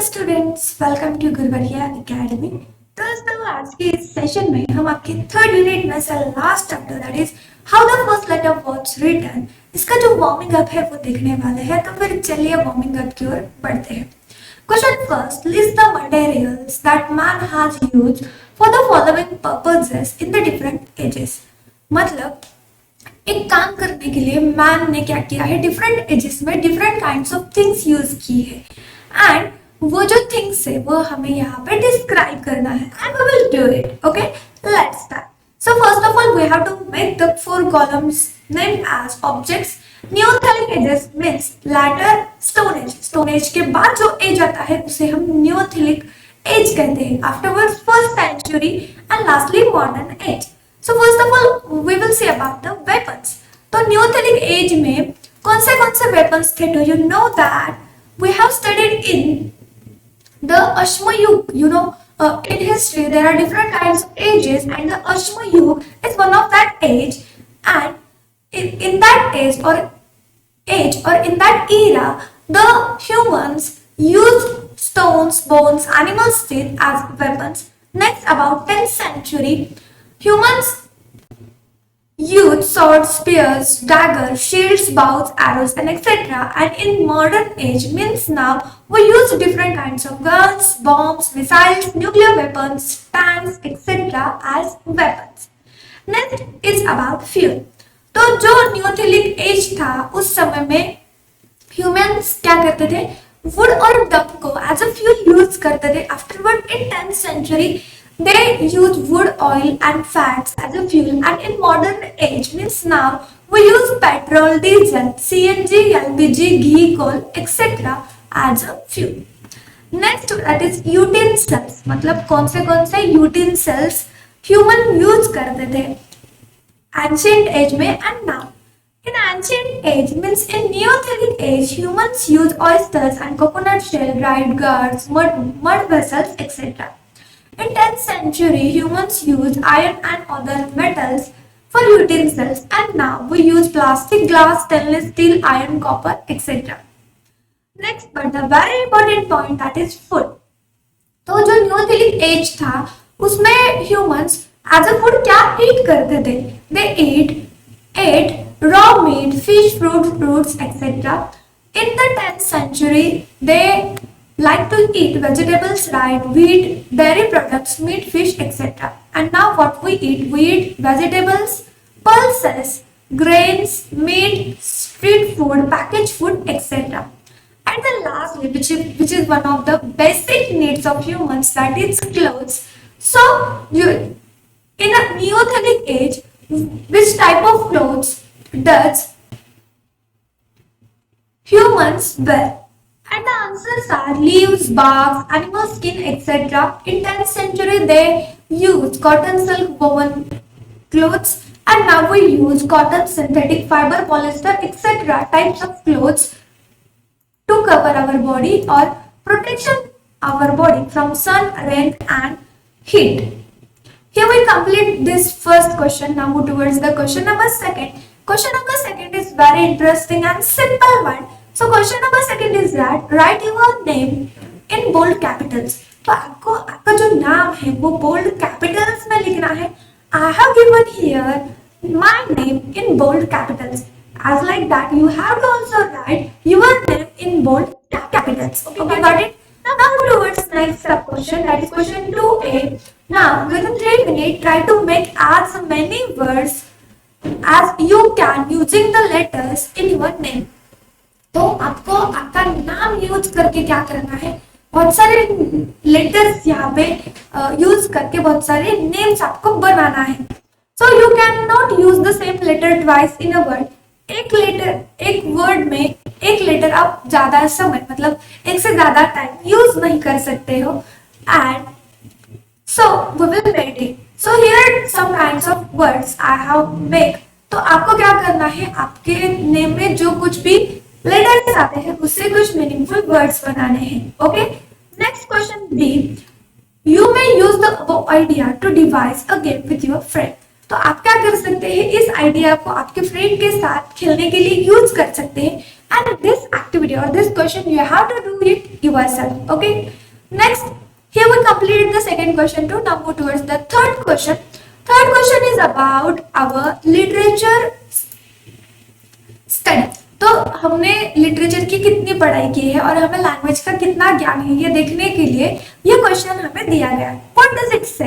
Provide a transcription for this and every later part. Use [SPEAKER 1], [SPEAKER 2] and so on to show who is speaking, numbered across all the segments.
[SPEAKER 1] Students, welcome to Guruvariya academy. दोस्तों, आज के इस सेशन में हम आपके थर्ड यूनिट में से last chapter that is how the first letter was written, इसका जो वार्मिंग अप है वो देखने वाले हैं। तो फिर चलिए वार्मिंग अप की ओर बढ़ते हैं। Question first, list the materials that man has used for the following purposes in the different ages. मतलब एक काम करने के लिए मैन ने क्या किया है, डिफरेंट एजेस में different kinds of things use की है एंड वो जो थिंग्स है वो हमें यहाँ पे डिस्क्राइब करना है and we will do it. Okay, let's start. So first of all we have to make the four columns named as objects. Neolithic ages means later stone age. Stone age के बाद जो as आता है उसे हम Neolithic age कहते हैं। Afterwards first century and lastly modern age. So first of all we will see about the weapons. तो नियोलिथिक एज में कौन से वेपन्स थे? Do you know that we have studied in the Ashmayug. In history there are different kinds of ages and the Ashmayug is one of that age, and in that age or in that era the humans used stones, bones, animal teeth as weapons. Next, about 10th century, humans used swords, spears, daggers, shields, bows, arrows, and etc. And in modern age means now we use different kinds of guns, bombs, missiles, nuclear weapons, tanks, etc. as weapons. Next is about fuel. तो जो neolithic age था उस समय में humans क्या करते थे? Would और डंग को एज अ फ्यूल यूज करते थे। Afterward in 10th century they use wood, oil and fats as a fuel, and in modern age means now we use petrol, diesel, CNG, LPG, ghee, coal etc. as a fuel. Next, that is utensils. मतलब कौन से utensils human use करते थे ancient age में and now. In ancient age means in Neolithic age humans use oysters and coconut shell, dried gourds, mud vessels etc. In 10th century, humans used iron and other metals for utensils, and now we use plastic, glass, stainless steel, iron, copper, etc. Next, but the very important point, that is food. तो जो neolithic age था उसमें humans as a food क्या eat करते थे? They ate raw meat, fish, fruits, etc. In the 10th century, they like to eat vegetables, right, wheat, dairy products, meat, fish, etc. And now what we eat? We eat vegetables, pulses, grains, meat, street food, packaged food, etc. And the lastly, which is one of the basic needs of humans, that is clothes. So in a Neolithic age, which type of clothes does humans wear? And the answers are leaves, bark, animal skin, etc. In 10th century, they used cotton, silk, woven clothes, and now we use cotton, synthetic fiber, polyester, etc. types of clothes to cover our body or protection our body from sun, rain, and heat. Here we complete this first question. Now move towards the question number second. Question number second is very interesting and simple one. So question number second is that write your name in bold capitals. तो आपका जो नाम है वो bold capitals में लिखना है. I have given here my name in bold capitals. As like that, you have to also write your name in bold capitals. Okay, got it? Now go towards next sub question, that is question 2a. Now within 3 minutes, try to make as many words as you can using the letters in your name. तो आपको आपका नाम use करके क्या करना है? बहुत सारे लेटर्स यहाँ पे यूज करके बहुत सारे नेम्स आपको बनाना है। So you can not use the same letter twice in a word. एक वर्ड में एक लेटर आप ज्यादा समय मतलब एक से ज्यादा टाइम यूज नहीं कर सकते हो। And so we will make it. So here some kinds of words I have make. तो आपको क्या करना है? आपके नेम में जो कुछ भी लेटर्स आते हैं उससे कुछ मीनिंगफुल वर्ड्स बनाने हैं। Okay, next question B, you may use the above idea to devise a game with your friend. तो आप क्या कर सकते हैं? इस आइडिया को आपके फ्रेंड के साथ खेलने के लिए यूज कर सकते हैं And this activity or this question, you have to do it yourself. Okay. Next, here we completed the second question too. Now move towards the third question. Third question is about our literature study. तो हमने literature की कितनी पढ़ाई की है और हमें language का कितना ज्ञान है ये देखने के लिए ये क्वेश्चन हमें दिया गया है। What does it say?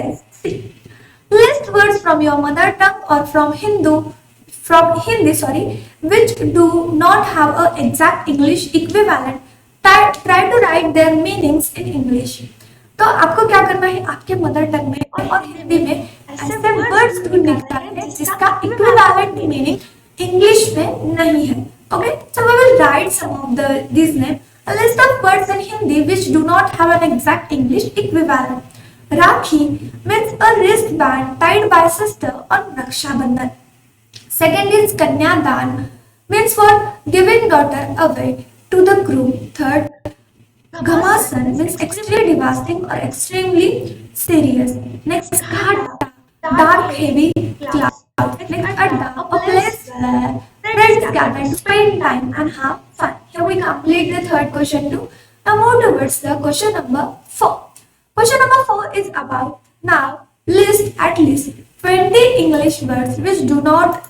[SPEAKER 1] List words from your mother tongue और from Hindi sorry which do not have a exact English equivalent. Try to write their meanings in English. तो आपको क्या करना है, आपके मदर टंग में और हिंदी में ऐसे वर्ड्स ढूंढना है जिसका इक्विवेलेंट मीनिंग इंग्लिश में नहीं है। Okay, so we will write some of these names. A list of words in Hindi which do not have an exact English equivalent. Rakhi means a wristband tied by sister on Raksha Bandhan. Second is Kanyadan means for giving daughter away to the groom. Third, Ghamasan means extremely devastating or extremely serious. Next, Ghata, dark heavy cloud. Next, Adda, a place where friends gather to spend time and have fun. Here we complete the third question too. Now move towards the question number 4. Question number 4 is about, now list at least 20 English words which do not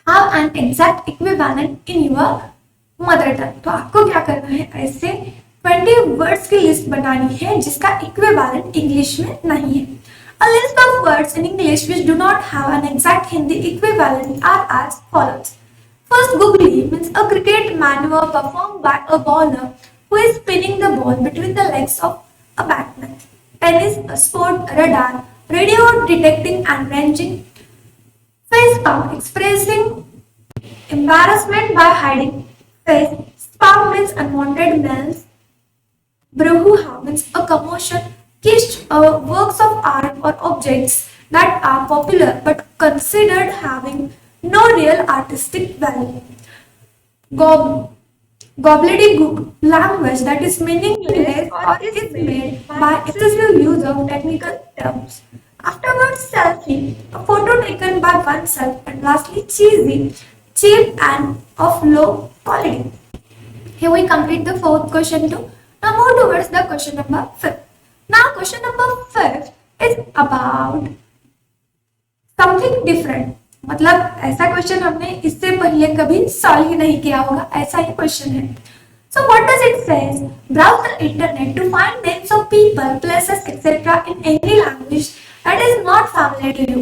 [SPEAKER 1] have an exact equivalent in your mother tongue. तो आपको क्या करना है, ऐसे 20 words की list बनानी है जिसका इक्विवेलेंट इंग्लिश में नहीं है। A list of words in English which do not have an exact Hindi equivalent are as follows. First, googly means a cricket maneuver performed by a bowler who is spinning the ball between the legs of a batsman. Tennis, a sport, radar, radio detecting and ranging. Face palm, expressing embarrassment by hiding face. Spam means unwanted males. Bruhuha means a commotion. Kitsch, works of art or objects that are popular but considered having no real artistic value. Gobbledygook, language that is meaningless or is made by excessive use of technical terms. Afterwards, selfie, a photo taken by oneself. And lastly, cheesy, cheap and of low quality. Here we complete the fourth question too. Now move towards the question number 5. Now question number 5 is about something different. मतलब ऐसा question हमने इससे पहले कभी solve ही नहीं किया होगा, ऐसा ही क्वेश्चन है। So what does it says? Browse the internet to find names of people, places, etc. in any language that is not familiar to you.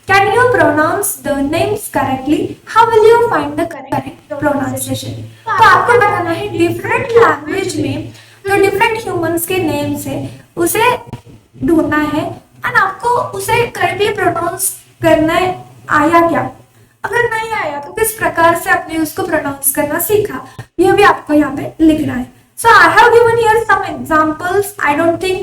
[SPEAKER 1] Can you pronounce the names correctly? How will you find the correct pronunciation? तो आपको बताना है different language में जो different humans के names है उसे ढूंढना है और आपको उसे करेक्टली प्रोनाउंस करना आया क्या, अगर नहीं आया तो किस प्रकार से आपने उसको प्रोनाउंस करना सीखा, यह भी आपको यहाँ पे लिखना है। So I have given here some examples. I don't think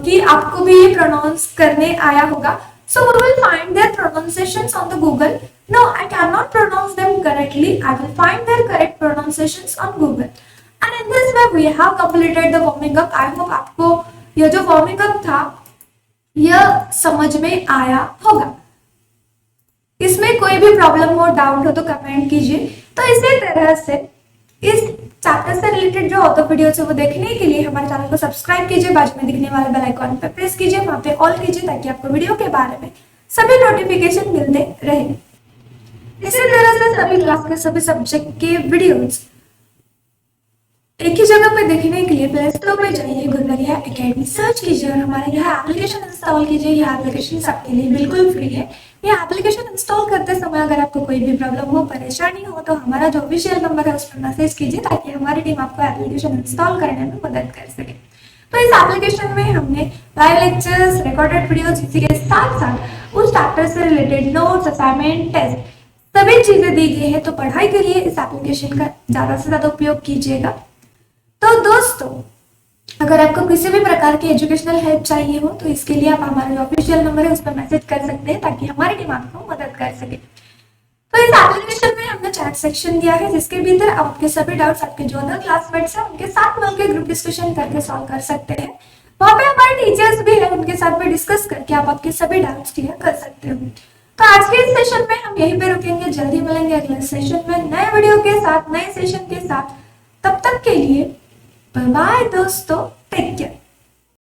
[SPEAKER 1] कि आपको भी ये प्रोनाउंस करने आया होगा। So we will find their pronunciations on the Google. No, I can not pronounce them correctly. I will find their correct pronunciations on Google. And in this way we have completed the warming up. I hope आपको यह जो warming up था यह समझ में आया होगा। इसमें कोई भी प्रॉब्लम हो, डाउट हो तो कमेंट कीजिए। तो इसी तरह से इस चैप्टर से रिलेटेड जो ऑथर वीडियोस है वो देखने के लिए हमारे चैनल को सब्सक्राइब कीजिए, बाजू में दिखने वाले बेल आइकॉन पर प्रेस कीजिए, वहां पे ऑल कीजिए ताकि आपको वीडियो के बारे में सभी नोटिफिकेशन मिलते रहे। इसी तरह से सभी क्लास के सभी सब्जेक्ट के वीडियोस एक ही जगह पे देखने के लिए प्ले स्टोर पे जाइए, गुरबरिया एकेडमी सर्च कीजिए और हमारे यहाँ एप्लीकेशन इंस्टॉल कीजिए। यह एप्लीकेशन सबके लिए बिल्कुल फ्री है। यह एप्लीकेशन इंस्टॉल करते समय अगर आपको कोई भी प्रॉब्लम हो, परेशानी हो तो हमारा जो ऑफिशियल नंबर है उस पर मैसेज कीजिए ताकि हमारी टीम आपको एप्लीकेशन इंस्टॉल करने में मदद कर सके। तो इस एप्लीकेशन में हमने लाइव लेक्चर्स, रिकॉर्डेड वीडियोस, इसी के साथ साथ उस चैप्टर से रिलेटेड नोट्स, असाइनमेंट, टेस्ट सभी चीजें दी गई है। तो पढ़ाई के लिए इस एप्लीकेशन का ज्यादा से ज्यादा उपयोग कीजिएगा। तो दोस्तों, अगर आपको किसी भी प्रकार की एजुकेशनल हेल्प चाहिए हो तो इसके लिए आप हमारा जो ऑफिशियल नंबर है उस पर मैसेज कर सकते हैं ताकि हमारी टीम आपको मदद कर सके। तो इस एप्लीकेशन में हमने चैट सेक्शन दिया है जिसके भीतर आप आपके सभी डाउट्स आपके जो अदर क्लासमेट्स हैं उनके साथ मिलकर ग्रुप डिस्कशन करके सॉल्व कर सकते हैं। वहाँ पे हमारे टीचर्स भी हैं, उनके साथ भी डिस्कस करके आप आपके सभी डाउट्स क्लियर कर सकते हो। तो आज के इस सेशन में हम यहीं पे रुकेंगे, जल्दी मिलेंगे अगले सेशन में नए वीडियो के साथ, नए सेशन के साथ। तब तक के लिए बाय बाय दोस्तों, टेक केयर।